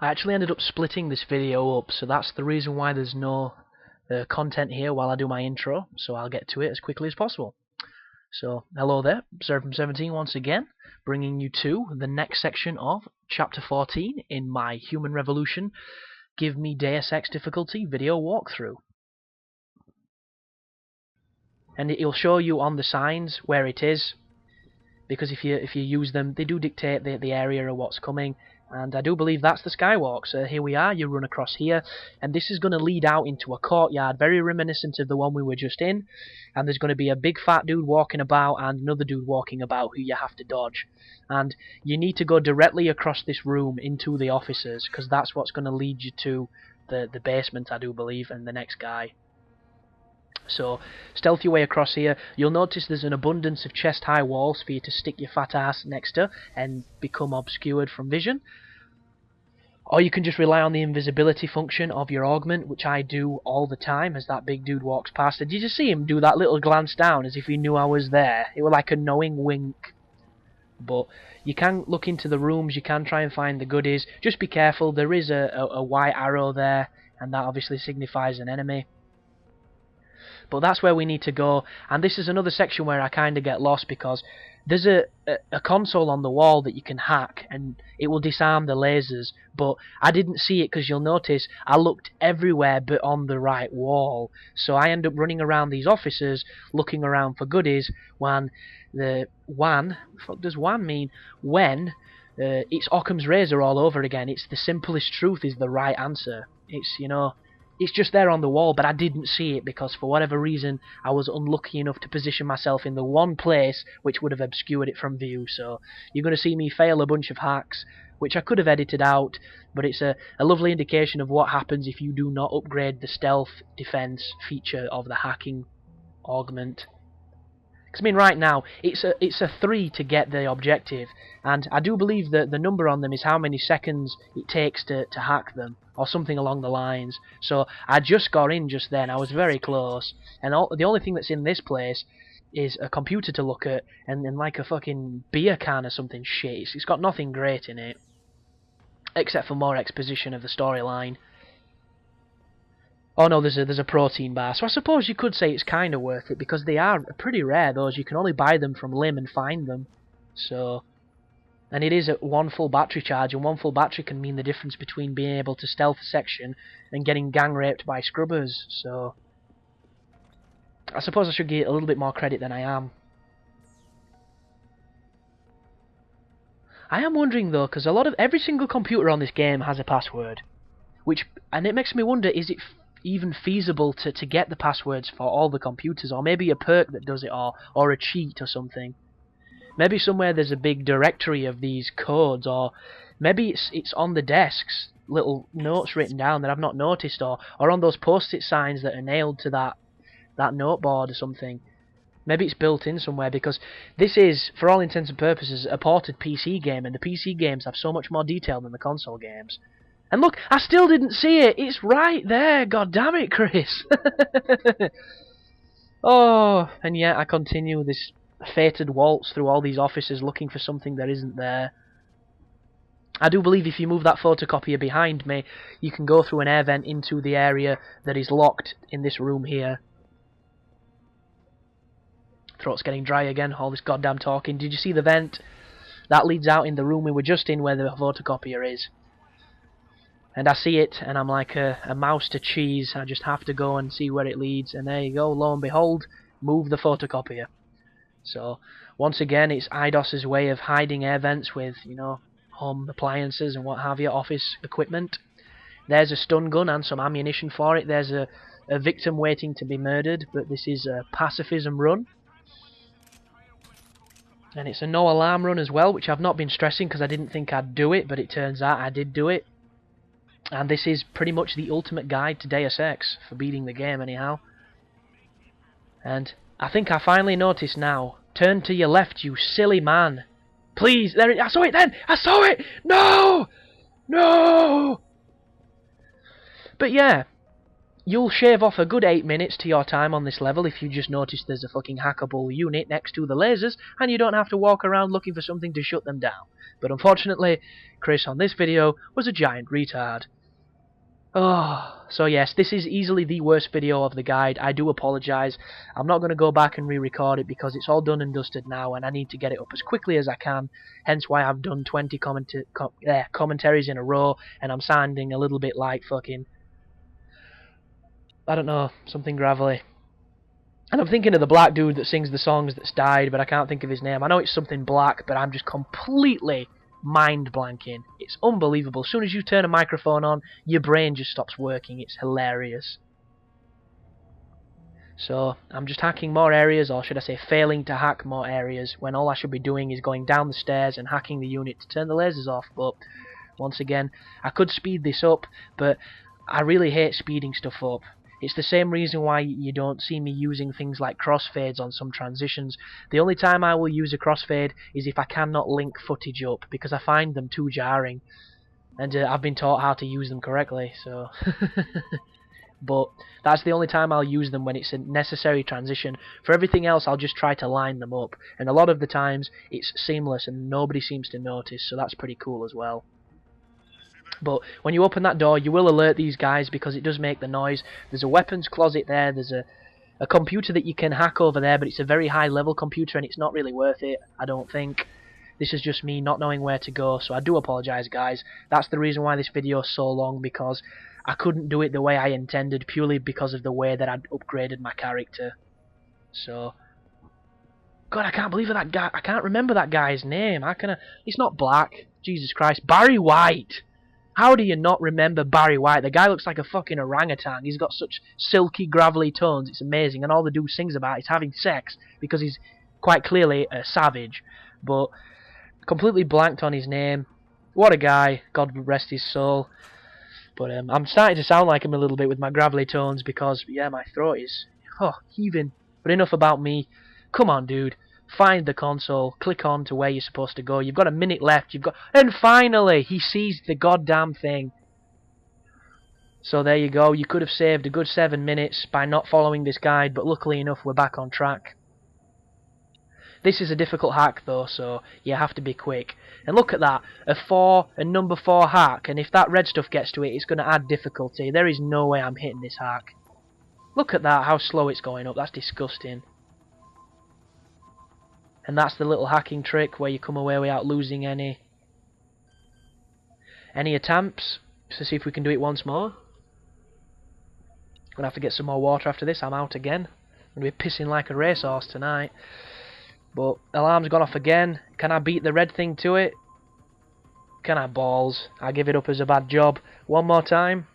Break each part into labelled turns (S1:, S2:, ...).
S1: I actually ended up splitting this video up, so that's the reason why there's no content here while I do my intro, so I'll get to it as quickly as possible. So, hello there, Seraph17 once again, bringing you to the next section of Chapter 14 in my Human Revolution Give Me Deus Ex difficulty video walkthrough. And it'll show you on the signs where it is, because if you use them, they do dictate the area of what's coming. And I do believe that's the skywalk. So here we are, you run across here, and this is going to lead out into a courtyard, very reminiscent of the one we were just in. And there's going to be a big fat dude walking about and another dude walking about who you have to dodge. And you need to go directly across this room into the offices, because that's what's going to lead you to the basement, I do believe, and the next guy. So, stealth your way across here. You'll notice there's an abundance of chest-high walls for you to stick your fat ass next to and become obscured from vision. Or you can just rely on the invisibility function of your augment, which I do all the time as that big dude walks past. Did you just see him do that little glance down as if he knew I was there? It was like a knowing wink. But you can look into the rooms, you can try and find the goodies. Just be careful, there is a white arrow there, and that obviously signifies an enemy. But that's where we need to go, and this is another section where I kind of get lost because there's a console on the wall that you can hack and it will disarm the lasers, but I didn't see it because you'll notice I looked everywhere but on the right wall, so I end up running around these offices looking around for goodies when fuck does WAN mean? When it's Occam's razor all over again. It's the simplest truth is the right answer. It's, you know, it's just there on the wall, but I didn't see it because for whatever reason I was unlucky enough to position myself in the one place which would have obscured it from view. So you're going to see me fail a bunch of hacks, which I could have edited out, but it's a lovely indication of what happens if you do not upgrade the stealth defense feature of the hacking augment. Because I mean, right now it's a 3 to get the objective, and I do believe that the number on them is how many seconds it takes to hack them, or something along the lines. So I just got in just then, I was very close, and the only thing that's in this place is a computer to look at, and like a fucking beer can or something shit. It's got nothing great in it, except for more exposition of the storyline. Oh no, there's a protein bar, so I suppose you could say it's kind of worth it, because they are pretty rare, those. You can only buy them from Lim and find them. So, and it is at 1 full battery charge, and 1 full battery can mean the difference between being able to stealth a section and getting gang raped by scrubbers. So, I suppose I should give it a little bit more credit than I am. I am wondering though, because every single computer on this game has a password, and it makes me wonder, is it even feasible to get the passwords for all the computers, or maybe a perk that does it, or a cheat or something. Maybe somewhere there's a big directory of these codes, or maybe it's on the desks, little notes written down that I've not noticed, or on those post-it signs that are nailed to that noteboard or something. Maybe it's built in somewhere, because this is, for all intents and purposes, a ported PC game, and the PC games have so much more detail than the console games. And look, I still didn't see it. It's right there. God damn it, Chris. Oh, and yet I continue this fated waltz through all these offices looking for something that isn't there. I do believe if you move that photocopier behind me, you can go through an air vent into the area that is locked in this room here. Throat's getting dry again, all this goddamn talking. Did you see the vent? That leads out in the room we were just in where the photocopier is. And I see it, and I'm like a mouse to cheese. I just have to go and see where it leads. And there you go, lo and behold, move the photocopier. So, once again, it's IDOS's way of hiding air vents with, you know, home appliances and what have you, office equipment. There's a stun gun and some ammunition for it. There's a victim waiting to be murdered, but this is a pacifism run. And it's a no alarm run as well, which I've not been stressing because I didn't think I'd do it, but it turns out I did do it. And this is pretty much the ultimate guide to Deus Ex, for beating the game anyhow. And I think I finally noticed now. Turn to your left, you silly man. Please, there it, I saw it then! I saw it! No! No! But yeah, you'll shave off a good 8 minutes to your time on this level if you just notice there's a fucking hackable unit next to the lasers, and you don't have to walk around looking for something to shut them down. But unfortunately, Chris on this video was a giant retard. Oh, so yes, this is easily the worst video of the guide. I do apologise. I'm not going to go back and re-record it because it's all done and dusted now, and I need to get it up as quickly as I can. Hence why I've done 20 commentaries in a row, and I'm sounding a little bit like fucking, I don't know, something gravelly. And I'm thinking of the black dude that sings the songs that's died, but I can't think of his name. I know it's something black, but I'm just completely mind blanking. It's unbelievable. As soon as you turn a microphone on, your brain just stops working. It's hilarious. So I'm just hacking more areas, or should I say failing to hack more areas, when all I should be doing is going down the stairs and hacking the unit to turn the lasers off. But once again, I could speed this up, but I really hate speeding stuff up. It's the same reason why you don't see me using things like crossfades on some transitions. The only time I will use a crossfade is if I cannot link footage up, because I find them too jarring. And I've been taught how to use them correctly, so... But that's the only time I'll use them, when it's a necessary transition. For everything else, I'll just try to line them up. And a lot of the times, it's seamless and nobody seems to notice, so that's pretty cool as well. But when you open that door, you will alert these guys because it does make the noise. There's a weapons closet there, there's a computer that you can hack over there, but it's a very high level computer and it's not really worth it, I don't think. This is just me not knowing where to go, so I do apologise guys. That's the reason why this video is so long, because I couldn't do it the way I intended, purely because of the way that I'd upgraded my character. So... God, I can't believe that guy, I can't remember that guy's name. How can I... It's not Black. Jesus Christ. Barry White! How do you not remember Barry White? The guy looks like a fucking orangutan. He's got such silky, gravelly tones. It's amazing. And all the dude sings about is having sex, because he's quite clearly a savage. But completely blanked on his name. What a guy. God rest his soul. But I'm starting to sound like him a little bit with my gravelly tones, because, yeah, my throat is heaving. But enough about me. Come on, dude. Find the console, click on to where you're supposed to go. You've got a minute left. And finally, he sees the goddamn thing. So there you go. You could have saved a good 7 minutes by not following this guide, but luckily enough, we're back on track. This is a difficult hack though, so you have to be quick. And look at that, a number 4 hack, and if that red stuff gets to it, it's going to add difficulty. There is no way I'm hitting this hack. Look at that, how slow it's going up. That's disgusting. And that's the little hacking trick where you come away without losing any attempts. Just to see if we can do it once more. Gonna have to get some more water after this. I'm out again. I'm gonna be pissing like a racehorse tonight. But alarm's gone off again. Can I beat the red thing to it? Can I balls? I give it up as a bad job. One more time.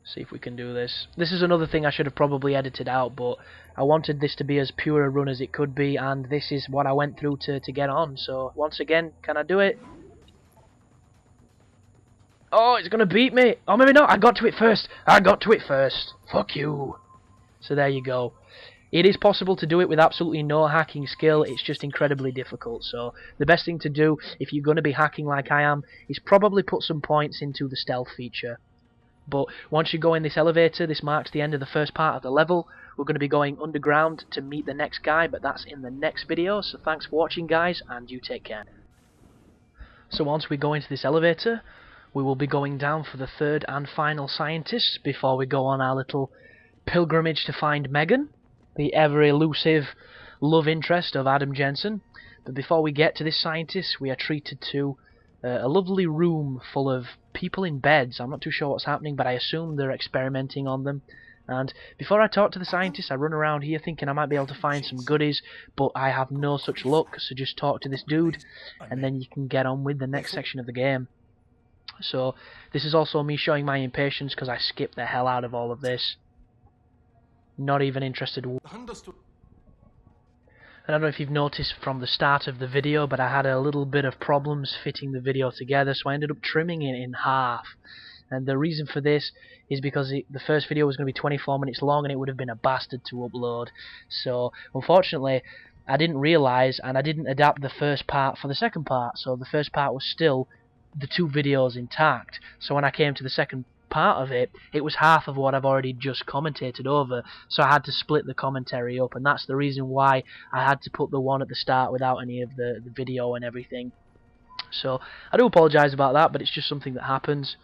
S1: See if we can do this. This is another thing I should have probably edited out, but I wanted this to be as pure a run as it could be, and this is what I went through to get on. So once again, can I do it? Oh, it's gonna beat me. Oh, maybe not. I got to it first. I got to it first. Fuck you. So there you go. It is possible to do it with absolutely no hacking skill. It's just incredibly difficult. So the best thing to do, if you're going to be hacking like I am, is probably put some points into the stealth feature. But once you go in this elevator, this marks the end of the first part of the level. We're going to be going underground to meet the next guy, but that's in the next video. So thanks for watching, guys, and you take care. So once we go into this elevator, we will be going down for the third and final scientist before we go on our little pilgrimage to find Megan, the ever-elusive love interest of Adam Jensen. But before we get to this scientist, we are treated to a lovely room full of people in beds. I'm not too sure what's happening, but I assume they're experimenting on them. And before I talk to the scientist, I run around here thinking I might be able to find some goodies, but I have no such luck, so just talk to this dude, and then you can get on with the next section of the game. So this is also me showing my impatience, because I skipped the hell out of all of this. Not even interested. I don't know if you've noticed from the start of the video, but I had a little bit of problems fitting the video together, so I ended up trimming it in half. And the reason for this is because the first video was going to be 24 minutes long, and it would have been a bastard to upload. So unfortunately, I didn't realise, and I didn't adapt the first part for the second part, so the first part was still the 2 videos intact. So when I came to the second part of it, it was half of what I've already just commentated over, so I had to split the commentary up, and that's the reason why I had to put the one at the start without any of the video and everything. So I do apologise about that, but it's just something that happens.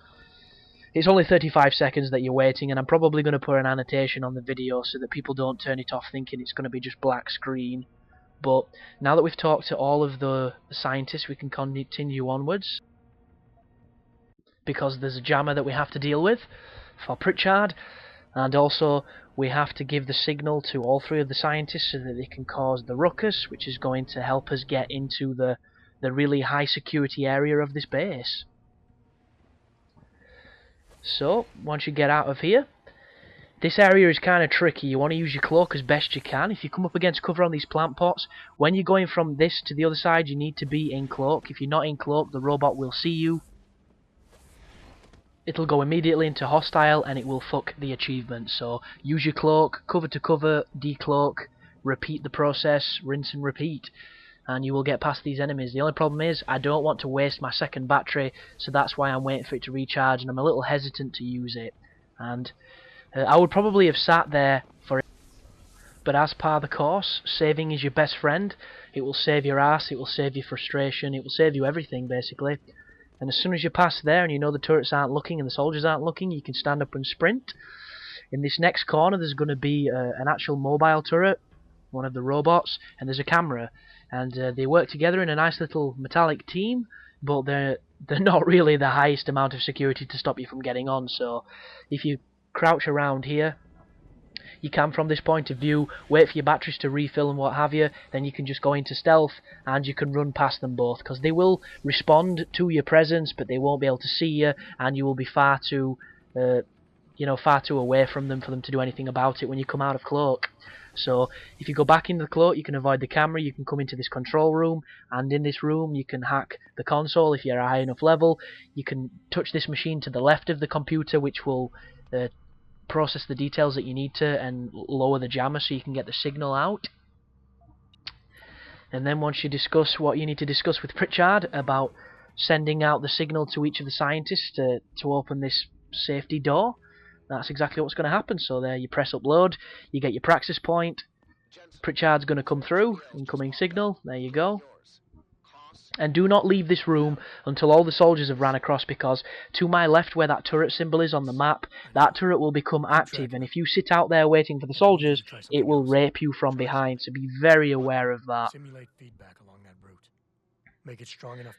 S1: It's only 35 seconds that you're waiting, and I'm probably going to put an annotation on the video so that people don't turn it off thinking it's going to be just black screen. But now that we've talked to all of the scientists, we can continue onwards, because there's a jammer that we have to deal with for Pritchard, and also we have to give the signal to all three of the scientists so that they can cause the ruckus, which is going to help us get into the really high security area of this base. So, once you get out of here, this area is kind of tricky. You want to use your cloak as best you can. If you come up against cover on these plant pots, when you're going from this to the other side, you need to be in cloak. If you're not in cloak, the robot will see you. It'll go immediately into hostile and it will fuck the achievement. So, use your cloak, cover to cover, decloak, repeat the process, rinse and repeat, and you will get past these enemies. The only problem is I don't want to waste my second battery, so that's why I'm waiting for it to recharge, and I'm a little hesitant to use it. And I would probably have sat there for it, but as per the course, saving is your best friend. It will save your ass, it will save your frustration, it will save you everything basically. And as soon as you pass there and you know the turrets aren't looking and the soldiers aren't looking, you can stand up and sprint. In this next corner there's going to be an actual mobile turret, one of the robots, and there's a camera. And they work together in a nice little metallic team, but they're not really the highest amount of security to stop you from getting on. So if you crouch around here, you can, from this point of view, wait for your batteries to refill and what have you, then you can just go into stealth and you can run past them both, because they will respond to your presence, but they won't be able to see you, and you will be far too away from them for them to do anything about it when you come out of cloak. So if you go back into the cloak, you can avoid the camera, you can come into this control room, and in this room you can hack the console if you're a high enough level. You can touch this machine to the left of the computer, which will process the details that you need to and lower the jammer so you can get the signal out. And then once you discuss what you need to discuss with Pritchard about sending out the signal to each of the scientists to open this safety door, that's exactly what's going to happen. So there, you press upload, you get your praxis point, Pritchard's going to come through, incoming signal, there you go. And do not leave this room until all the soldiers have ran across, because to my left where that turret symbol is on the map, that turret will become active, and if you sit out there waiting for the soldiers, it will rape you from behind, so be very aware of that.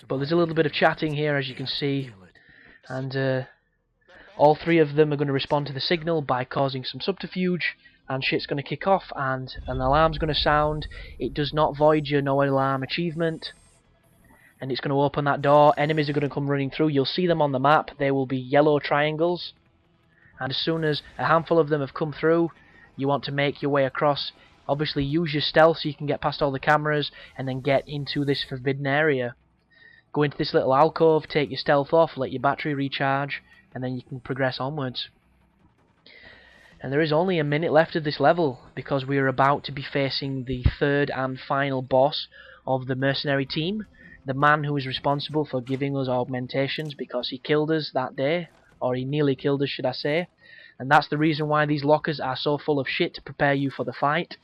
S1: But there's a little bit of chatting here, as you can see, and all three of them are going to respond to the signal by causing some subterfuge, and shit's going to kick off, and an alarm's going to sound. It does not void your no alarm achievement, and it's going to open that door. Enemies are going to come running through. You'll see them on the map. They will be yellow triangles, and as soon as a handful of them have come through, you want to make your way across. Obviously use your stealth so you can get past all the cameras and then get into this forbidden area. Go into this little alcove, take your stealth off, let your battery recharge, and then you can progress onwards. And there is only a minute left of this level, because we are about to be facing the third and final boss of the mercenary team, the man who is responsible for giving us augmentations, because he killed us that day, or he nearly killed us, should I say. And that's the reason why these lockers are so full of shit, to prepare you for the fight.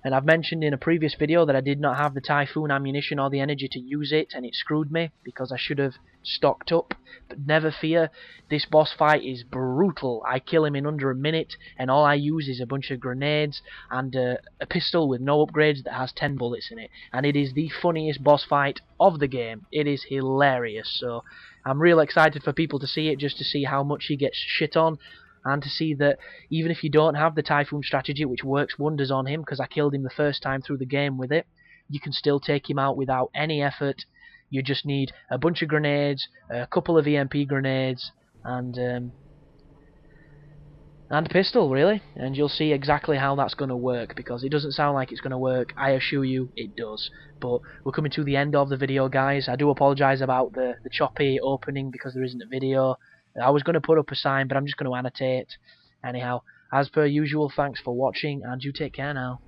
S1: And I've mentioned in a previous video that I did not have the Typhoon ammunition or the energy to use it, and it screwed me because I should have stocked up. But never fear, this boss fight is brutal. I kill him in under a minute, and all I use is a bunch of grenades and a pistol with no upgrades that has 10 bullets in it. And it is the funniest boss fight of the game. It is hilarious. So I'm real excited for people to see it, just to see how much he gets shit on. And to see that even if you don't have the Typhoon strategy, which works wonders on him, because I killed him the first time through the game with it, you can still take him out without any effort. You just need a bunch of grenades, a couple of EMP grenades, and a pistol, really. And you'll see exactly how that's going to work, because it doesn't sound like it's going to work. I assure you it does. But we're coming to the end of the video, guys. I do apologise about the choppy opening, because there isn't a video. I was going to put up a sign, but I'm just going to annotate. Anyhow, as per usual, thanks for watching, and you take care now.